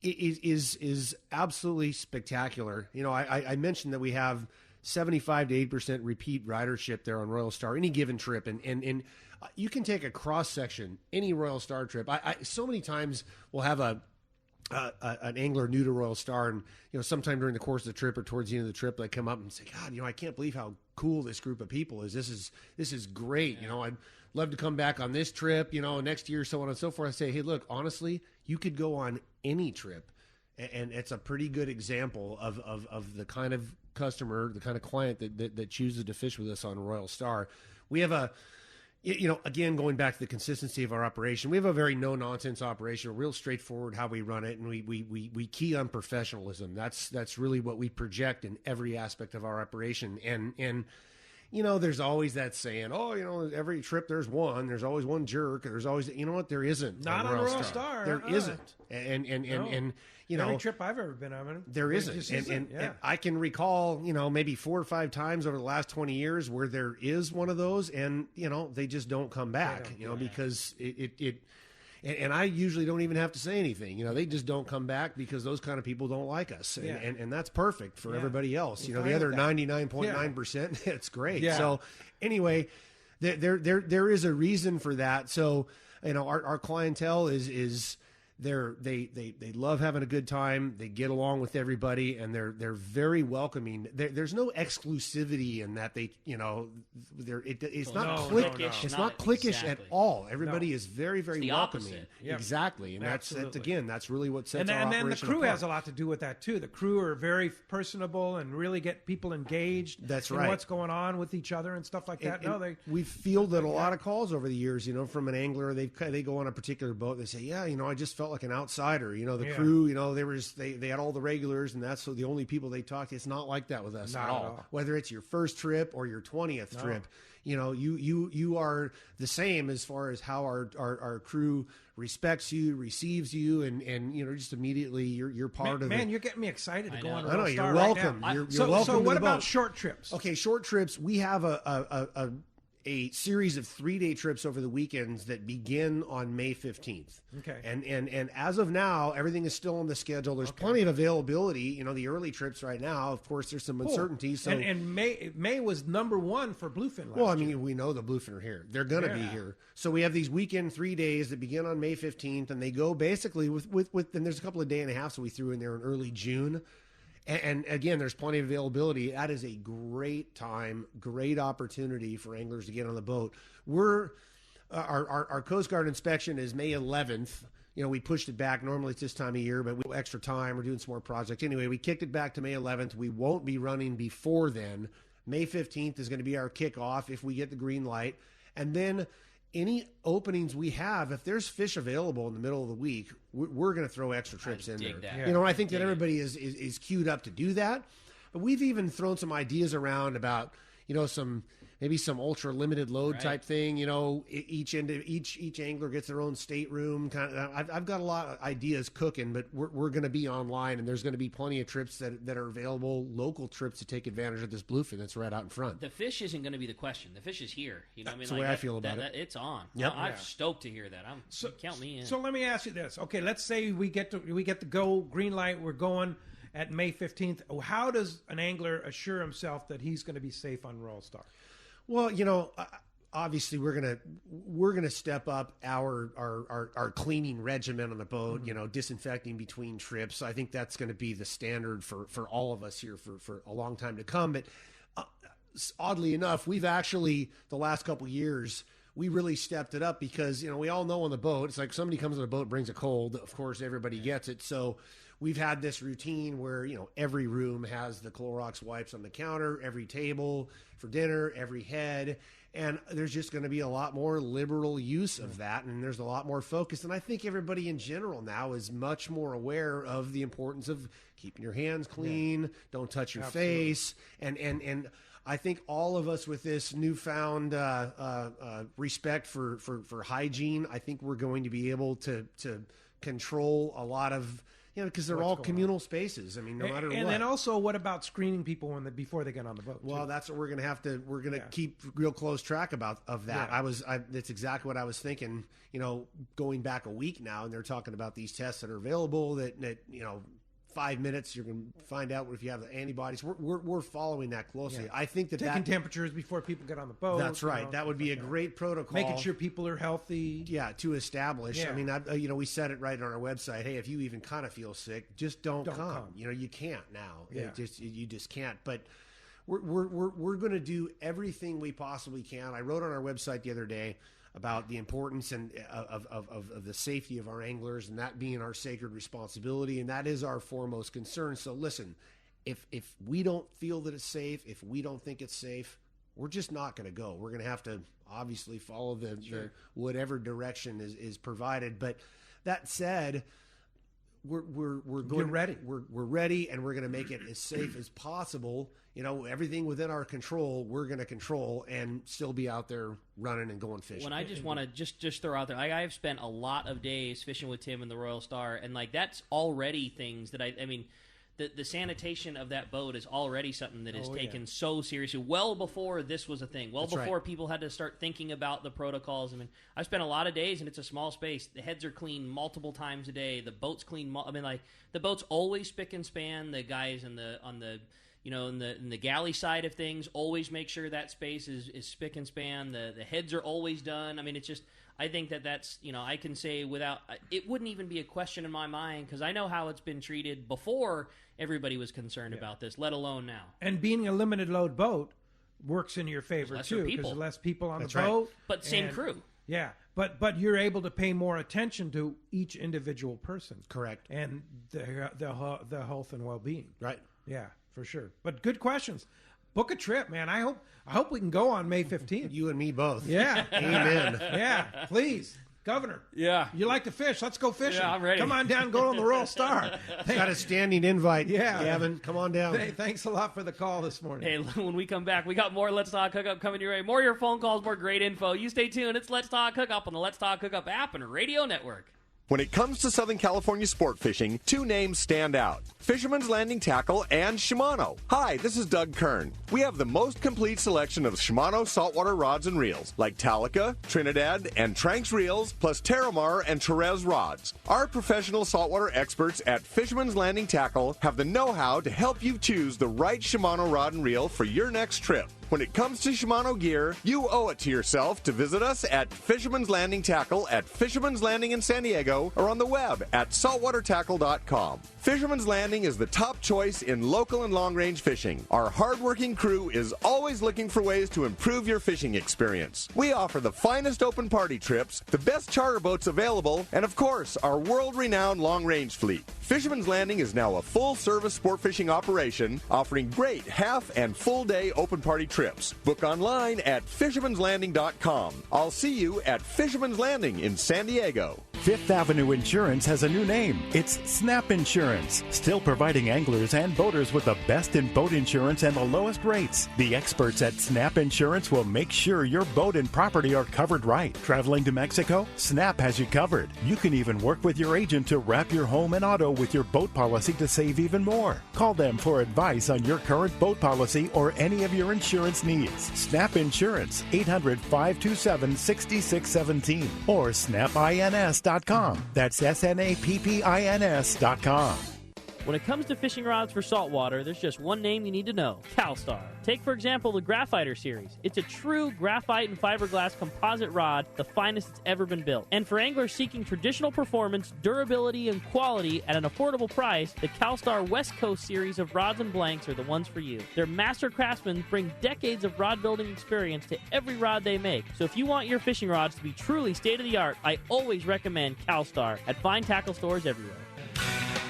is absolutely spectacular. I mentioned that we have 75 to 8% repeat ridership there on Royal Star any given trip, and you can take a cross section any Royal Star trip. I so many times we'll have an angler new to Royal Star, and sometime during the course of the trip or towards the end of the trip, they come up and say, "God, I can't believe how cool this group of people is. This is great. I'd love to come back on this trip, next year, so on and so forth." I say, "Hey, look, honestly, you could go on any trip, and it's a pretty good example of the kind of customer, the kind of client that chooses to fish with us on Royal Star." We have again, going back to the consistency of our operation, we have a very no-nonsense operation, real straightforward how we run it, and we key on professionalism. That's really what we project in every aspect of our operation. And there's always that saying, every trip there's always one jerk. There's always, what? There isn't. Not on Royal Star. There isn't. And every trip I've ever been on, there isn't. And I can recall, maybe 4 or 5 times over the last 20 years where there is one of those, and they just don't come back. Because it. And I usually don't even have to say anything. They just don't come back because those kind of people don't like us. And that's perfect for everybody else. The other 99.9%, it's great. Yeah. So anyway, there is a reason for that. So, our clientele is they love having a good time. They get along with everybody, and they're very welcoming. There's no exclusivity in that. It's not cliquish. It's not cliquish at all. Everybody is very, very welcoming. Yep. Exactly, and that's really what sets our operation and the crew apart. has a lot to do with that too. The crew are very personable and really get people engaged. That's in right. What's going on with each other and stuff like that. We've fielded a lot of calls over the years. From an angler, they go on a particular boat. They say, I just felt like an outsider. The crew, they had all the regulars, and that's the only people they talked to. It's not like that with us at all. Whether it's your first trip or your 20th trip, you are the same as far as how our crew respects you, receives you, and just immediately you're part of it. Man, you're getting me excited to go on. I know, you're welcome. Right, you're welcome. So what about boat. Short trips? Okay, short trips. We have a series of 3-day trips over the weekends that begin on May 15th. Okay. And as of now, everything is still on the schedule. There's plenty of availability. The early trips right now, of course, there's some uncertainty. So and May was number 1 for bluefin last year. We know the bluefin are here. They're going to be here. So we have these weekend 3 days that begin on May 15th, and they go basically with and there's a couple of day and a half, so we threw in there in early June. And again, there's plenty of availability. That is a great time, great opportunity for anglers to get on the boat. Our Coast Guard inspection is May 11th. We pushed it back. Normally it's this time of year, but we have extra time. We're doing some more projects. Anyway, we kicked it back to May 11th. We won't be running before then. May 15th is going to be our kickoff if we get the green light. And then any openings we have, if there's fish available in the middle of the week, we're going to throw extra trips in there. That. I think that everybody is queued up to do that. But we've even thrown some ideas around about, some maybe some ultra limited load type thing. Each angler gets their own stateroom. I've got a lot of ideas cooking, but we're going to be online, and there's going to be plenty of trips that are available, local trips to take advantage of this bluefin that's right out in front. The fish isn't going to be the question. The fish is here. That's the way I feel about it. It's on. Yep. I'm stoked to hear that. Count me in. So let me ask you this. Okay, let's say we get to go green light. We're going at May 15th. How does an angler assure himself that he's going to be safe on Royal Star? Well, obviously we're gonna step up our cleaning regimen on the boat. Disinfecting between trips. I think that's going to be the standard for all of us here for a long time to come. But oddly enough, we've actually the last couple of years we really stepped it up because we all know on the boat it's like somebody comes on the boat brings a cold. Of course, everybody gets it. So we've had this routine where every room has the Clorox wipes on the counter, every table for dinner, every head. And there's just going to be a lot more liberal use of that, and there's a lot more focus. And I think everybody in general now is much more aware of the importance of keeping your hands clean, don't touch your face, and I think all of us with this newfound respect for hygiene, I think we're going to be able to control a lot of. Because they're all communal spaces. I mean, no matter what. And then also, what about screening people before they get on the boat? Well, that's what we're going to have to. We're going to keep real close track of that. Yeah. That's exactly what I was thinking. Going back a week now, and they're talking about these tests that are available. That 5 minutes, you're going to find out if you have the antibodies. We're following that closely. Yeah. I think taking temperatures before people get on the boat. That's right. That would be a great protocol. Making sure people are healthy. Yeah, to establish. Yeah. I mean, we said it right on our website. Hey, if you even kind of feel sick, just don't come. You can't now. Yeah. You just can't. But we're going to do everything we possibly can. I wrote on our website the other day about the importance of the safety of our anglers, and that being our sacred responsibility, and that is our foremost concern. So listen, if we don't feel that it's safe, if we don't think it's safe, we're just not going to go. We're going to have to obviously follow the whatever direction is provided. But that said, we're going. You're ready. We're ready, and we're going to make it as safe as possible. Everything within our control, we're going to control and still be out there running and going fishing. When I just want to just throw out there, I've spent a lot of days fishing with Tim in the Royal Star, and that's already things that I mean, the sanitation of that boat is already something that is taken so seriously. Well before this was a thing, before people had to start thinking about the protocols. I mean, I spent a lot of days, and it's a small space. The heads are clean multiple times a day. The boat's clean. The boat's always spick and span. The guys in the galley side of things always make sure that space is spick and span. The heads are always done. I mean, it's just, I think that's, I can say without, it wouldn't even be a question in my mind because I know how it's been treated before everybody was concerned about this, let alone now. And being a limited load boat works in your favor too, because less people on the boat. But same crew. Yeah, but you're able to pay more attention to each individual person. Correct. And the health and well-being. Right. Yeah, for sure. But good questions. Book a trip, man. I hope we can go on May 15th. You and me both. Yeah. Amen. Yeah, please. Governor. Yeah. You like to fish. Let's go fishing. Yeah, I'm ready. Come on down, go on the Royal Star. Got a standing invite. Yeah. Gavin, come on down. Hey, thanks a lot for the call this morning. Hey, when we come back, we got more Let's Talk Hookup coming your way. More of your phone calls, more great info. You stay tuned. It's Let's Talk Hookup on the Let's Talk Hookup app and radio network. When it comes to Southern California sport fishing, two names stand out: Fisherman's Landing Tackle and Shimano. Hi, this is Doug Kern. We have the most complete selection of Shimano saltwater rods and reels, like Talica, Trinidad, and Tranks reels, plus Terramar and Therese rods. Our professional saltwater experts at Fisherman's Landing Tackle have the know-how to help you choose the right Shimano rod and reel for your next trip. When it comes to Shimano gear, you owe it to yourself to visit us at Fisherman's Landing Tackle at Fisherman's Landing in San Diego or on the web at saltwatertackle.com. Fisherman's Landing is the top choice in local and long-range fishing. Our hard-working crew is always looking for ways to improve your fishing experience. We offer the finest open party trips, the best charter boats available, and of course, our world-renowned long-range fleet. Fisherman's Landing is now a full-service sport fishing operation, offering great half and full-day open party trips. Book online at fishermanslanding.com. I'll see you at Fisherman's Landing in San Diego. Fifth Avenue Insurance has a new name. It's Snap Insurance, still providing anglers and boaters with the best in boat insurance and the lowest rates. The experts at Snap Insurance will make sure your boat and property are covered right. Traveling to Mexico? Snap has you covered. You can even work with your agent to wrap your home and auto with your boat policy to save even more. Call them for advice on your current boat policy or any of your insurance needs. Snap Insurance, 800-527-6617 or snapins.com. That's SNAPPINS.com. When it comes to fishing rods for saltwater, there's just one name you need to know: CalStar. Take, for example, the Graphiter series. It's a true graphite and fiberglass composite rod, the finest that's ever been built. And for anglers seeking traditional performance, durability, and quality at an affordable price, the CalStar West Coast series of rods and blanks are the ones for you. Their master craftsmen bring decades of rod building experience to every rod they make. So if you want your fishing rods to be truly state-of-the-art, I always recommend CalStar at fine tackle stores everywhere.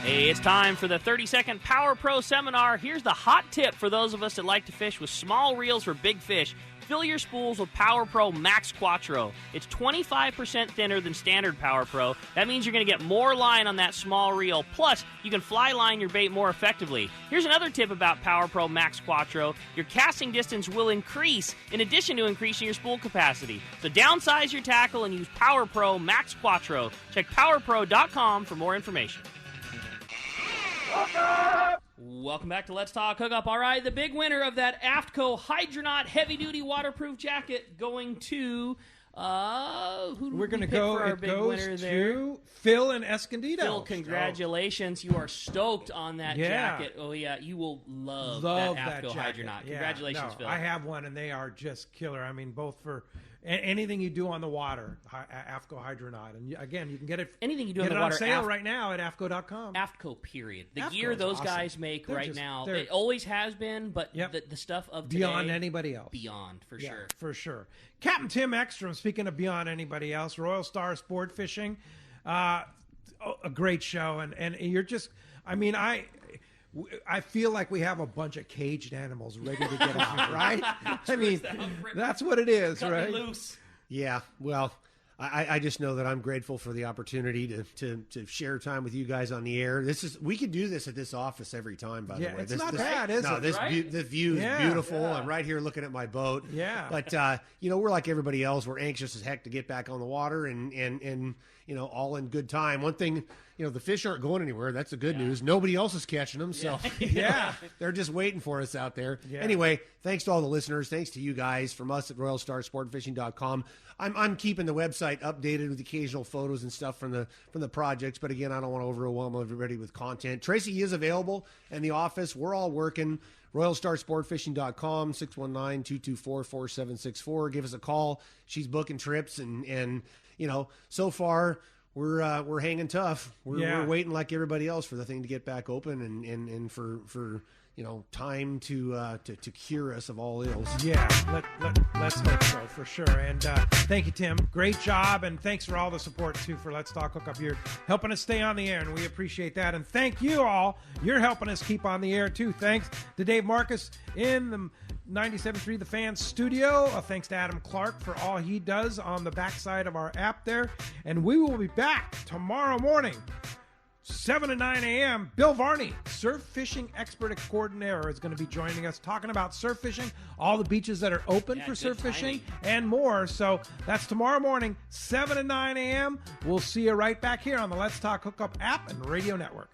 Hey, it's time for the 30-second Power Pro Seminar. Here's the hot tip for those of us that like to fish with small reels for big fish. Fill your spools with Power Pro Max Quattro. It's 25% thinner than standard Power Pro. That means you're going to get more line on that small reel. Plus, you can fly line your bait more effectively. Here's another tip about Power Pro Max Quattro. Your casting distance will increase in addition to increasing your spool capacity. So downsize your tackle and use Power Pro Max Quattro. Check PowerPro.com for more information. Welcome back to Let's Talk Hookup. All right, the big winner of that AFTCO Hydronaut heavy-duty waterproof jacket going to we're going to go. It goes to Phil in Escondido. Phil, congratulations! You are stoked on that jacket. Oh yeah, you will love that AFTCO Hydronaut. Congratulations, Phil. I have one, and they are just killer. I mean, both for anything you do on the water, AFTCO Hydronaut. And again, you can get it. Anything you do on the water, on sale right now at AFTCO.com. AFTCO, period. The gear those guys make now, it always has been, but the stuff of today, beyond anybody else. Beyond, for sure. For sure. Captain Tim Ekstrom, speaking of beyond anybody else, Royal Star Sport Fishing, a great show. And you're just, I mean, I feel like we have a bunch of caged animals ready to get out, right? I mean, that's what it is, Cut right? me loose. Yeah, well, I just know that I'm grateful for the opportunity to share time with you guys on the air. We could do this at this office every time, by the way. It's not bad, is it? This view is beautiful. I'm right here looking at my boat. Yeah. But, we're like everybody else. We're anxious as heck to get back on the water and all in good time. One thing, the fish aren't going anywhere. That's the good news. Nobody else is catching them. So, they're just waiting for us out there. Yeah. Anyway, thanks to all the listeners. Thanks to you guys from us at RoyalStarSportFishing.com. I'm keeping the website updated with occasional photos and stuff from the projects. But again, I don't want to overwhelm everybody with content. Tracy is available in the office. We're all working. RoyalStarSportFishing.com, 619-224-4764. Give us a call. She's booking trips and so far we're hanging tough. We're waiting like everybody else for the thing to get back open and for time to cure us of all ills. Yeah, let's hope so, for sure. And thank you, Tim. Great job, and thanks for all the support, too, for Let's Talk Hookup. You're helping us stay on the air, and we appreciate that. And thank you all. You're helping us keep on the air, too. Thanks to Dave Marcus in the 97.3 The Fan studio. Thanks to Adam Clark for all he does on the backside of our app there. And we will be back tomorrow morning, 7 to 9 a.m. Bill Varney, surf fishing expert extraordinaire, is going to be joining us, talking about surf fishing, all the beaches that are open for surf fishing, and more. So that's tomorrow morning, 7 to 9 a.m. We'll see you right back here on the Let's Talk Hookup app and radio network.